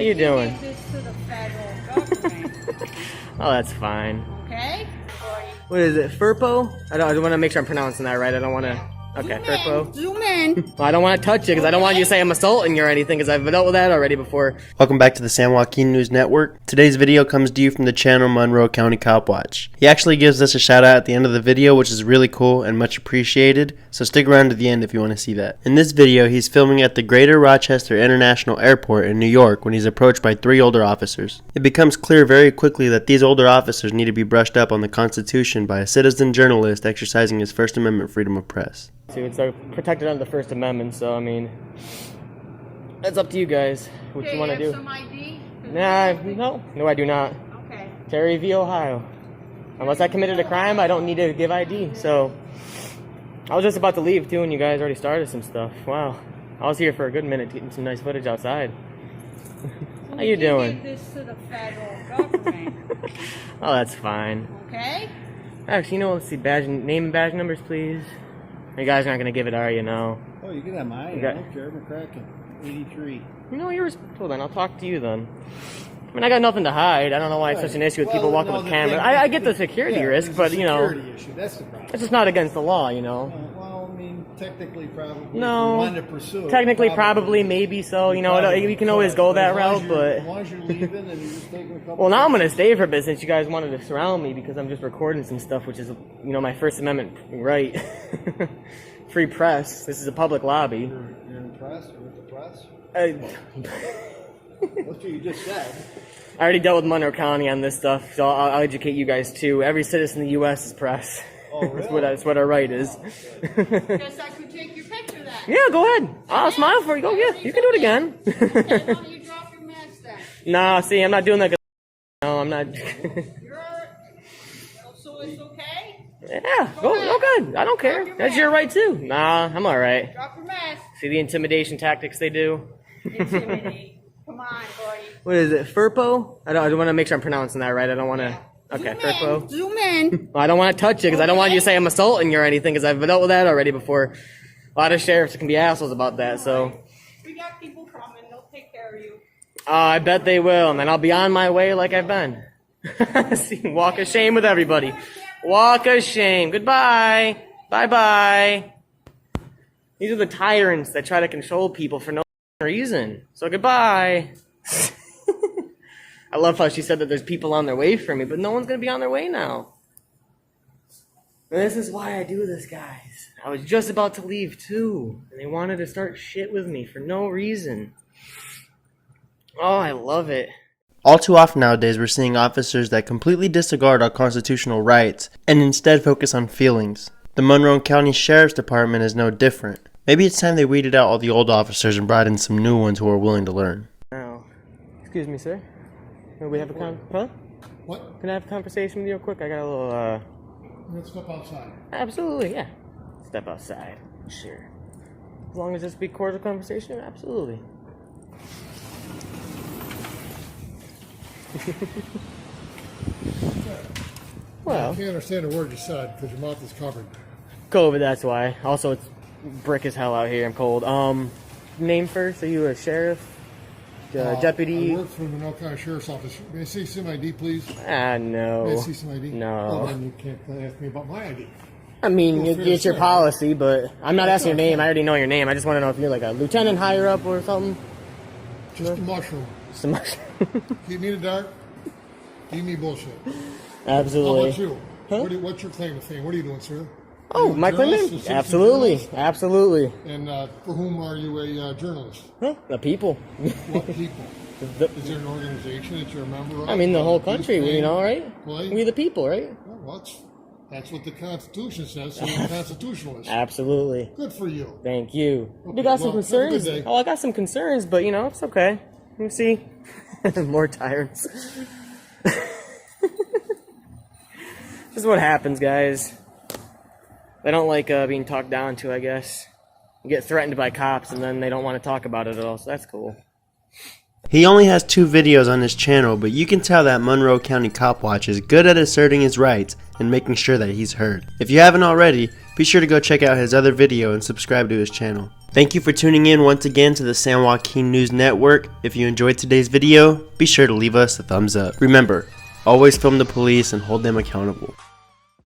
you doing? Give this to the federal government. Oh, that's fine. Okay? What is it, Furpo? I don't want to make sure I'm pronouncing that right. I don't want to... Okay, Furpo. Zoom in. Well, I don't want to touch it because I don't want you to say I'm assaulting you or anything because I've dealt with that already before. Welcome back to the San Joaquin News Network. Today's video comes to you from the channel Monroe County Cop Watch. He actually gives us a shout out at the end of the video, which is really cool and much appreciated, so stick around to the end if you want to see that. In this video, he's filming at the Greater Rochester International Airport in New York when he's approached by 3 older officers. It becomes clear very quickly that these older officers need to be brushed up on the Constitution by a citizen journalist exercising his First Amendment freedom of press. It's protected under the First Amendment, so I mean, it's up to you guys what you want to do. Some ID? No, I do not. Okay. Terry v. Ohio. Unless I committed a crime, I don't need to give ID. So I was just about to leave too, and you guys already started some stuff. Wow, I was here for a good minute getting some nice footage outside. How you doing? Give this to the federal government. Oh, that's fine. Okay? Actually, let's see, name and badge numbers, please. You guys aren't gonna give it, are you? No. Oh, you can have mine. Jared McCracken, 83. Hold on, I'll talk to you then. I mean, I got nothing to hide. I don't know why it's such an issue with people walking with cameras. I get the security risk, but Security issue. That's the problem. it's just not against the law, Well, I mean, technically, probably. No. If you wanted to pursue it, Technically, probably, maybe so. We can always go that route, but. As long as you're leaving and you're just taking a couple. Well, now I'm gonna stay for a bit since you guys wanted to surround me because I'm just recording some stuff, which is, my First Amendment right. Free press. This is a public lobby. You're in the press or with the press? That's what you just said. I already dealt with Monroe County on this stuff, so I'll educate you guys too. Every citizen in the U.S. is press. Oh, really? That's what our right is. Guess I could take your picture then. Yeah, go ahead. I'll smile for you. Go, yeah, you can do it again. Okay, why don't you drop your mask then? Nah, see, I'm not doing that. No, I'm not. So it's okay? Yeah, go good. I don't care. That's your right too. Nah, I'm all right. Drop your mask. See the intimidation tactics they do? Intimidate. Come on, buddy. What is it, Furpo? I want to make sure I'm pronouncing that right. I don't want to. Okay, Furpo. Zoom in. Well, I don't want to touch it because I don't want you to say I'm assaulting you or anything because I've dealt with that already before. A lot of sheriffs can be assholes about that, so. We got people coming. They'll take care of you. I bet they will, and then I'll be on my way like I've been. See, walk of shame with everybody. Walk of shame. Goodbye. Bye-bye. These are the tyrants that try to control people for no reason. So goodbye. I love how she said that there's people on their way for me, but no one's going to be on their way now. And this is why I do this, guys. I was just about to leave, too. And they wanted to start shit with me for no reason. Oh, I love it. All too often nowadays, we're seeing officers that completely disregard our constitutional rights and instead focus on feelings. The Monroe County Sheriff's Department is no different. Maybe it's time they weeded out all the old officers and brought in some new ones who are willing to learn. Now, excuse me, sir. Can we have a huh? What? Can I have a conversation with you real quick? I got a little, Let's step outside. Absolutely, yeah. Step outside. Sure. As long as it's be cordial conversation, absolutely. Well, I can't understand a word you said because your mouth is covered. COVID, that's why. Also, it's brick as hell out here. I'm cold. Name first. Are you a sheriff? Deputy? I work for the Monroe County Sheriff's Office. May I see some ID, please? No. May I see some ID? No. Well, then you can't ask me about my ID. I mean, Well, it's your fair. policy, but I'm not asking your name. I already know your name. I just want to know if you're like a lieutenant higher up or something. Just a mushroom. So much. Keep me in the dark. Give me bullshit. Absolutely. How about you? Huh? What's your claim to fame? What are you doing, sir? Oh, my claim journalist, name? a citizen Absolutely. journalist? Absolutely. And for whom are you a journalist? Huh? The people. What people? The- Is there an organization that you're a member of? I mean, the whole country, right? Play? We the people, right? Well, that's what the Constitution says, so you're a constitutionalist. Absolutely. Good for you. Thank you. Okay, You got some well, have a concerns? good day. Oh, I got some concerns, but it's okay. Let me see. More tyrants. This is what happens, guys. They don't like being talked down to, I guess. You get threatened by cops, and then they don't want to talk about it at all, so that's cool. He only has 2 videos on his channel, but you can tell that Monroe County Cop Watch is good at asserting his rights and making sure that he's heard. If you haven't already, Be sure to go check out his other video and subscribe to his channel. Thank you for tuning in once again to the San Joaquin News Network. If you enjoyed today's video, be sure to leave us a thumbs up. Remember, always film the police and hold them accountable.